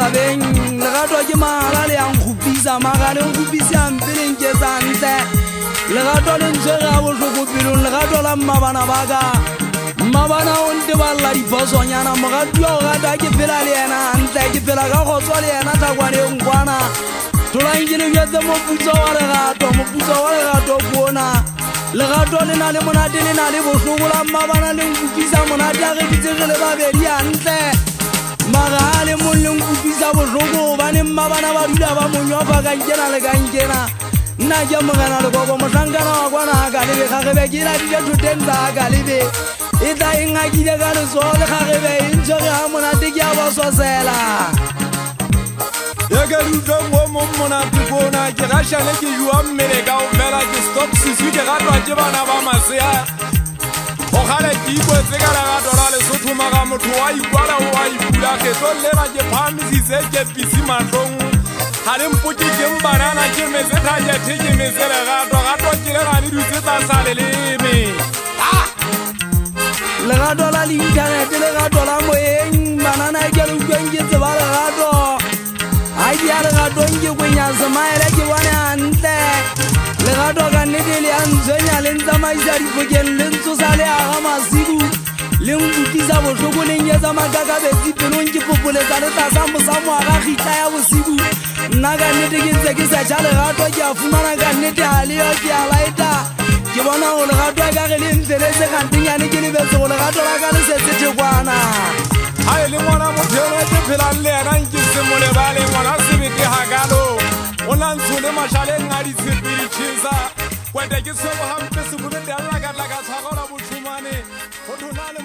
sabeng legato ke mala le yang khupisa magale khupisa ampeleng ke tsantse legato le ntse ga bo hlokopelong legato la mmabana baka mmabana o nte balla dipasonyana mogatu o gata ke phela le yena hantle ke phela ka khotso le yena tlakwaneng kwana tolangile bjetse moputso wa legato bona legato le na le monate le na le bohloko la mmabana le nkupisa monate a geditse ge le babedi hantle magale molleng kupisa bohloko bane mmabana ba dula ba monyofa ka nkena le ka nkena nna ke mogana le gogo mohlankana wa kwana ka lebe gagebe ke la dile thotenza ka lebe e tla e ngakile ka lesole gagebe e ntshwere ga monate ke a bososela ya ke dutlo mo mo monate bona ke gashane ke jua mmele ka o fela ke stop siswi ke gatwa ke bana ba masea o gale ke ikwetse ka la gadola le sothoma ga motho wa ikwala o wa ipula ke tollela ke phamisitse ke pisi matlong ga le mpoke ke mbanana ke metse thajete ke metse legato ke le gane dutse tsa sale leme legato la inthanete legato la moyeng banana ke le utlweng ke tseba legato a ke a legato nke kwenya semaele ke bone hantle legato ka nnete le a ntshwenya le ntsamaisa dipokeng le ntsosa le aga masiku le nkutisa bohloko le nyetsa makakabetsi pelong ke popoletsa le tlasa mosamo aga kgitla ya bosiku nna ka nnete ke ntse ke setšha legato ke a fumana ka nnete a leyo ke a laeta ke bona go legato a ka ge le mfeletse gantenyane ke lebetse go legato la ka le setsetekwana a e le ngwana motheo ke phelang le yena nketse molebale ngwana sebete gakalo o na ntshole mašaleng a ditshepeditšhesa kwete ke tshwebo gampe sebobete a llakatlaka tshwagola bothumane go thona le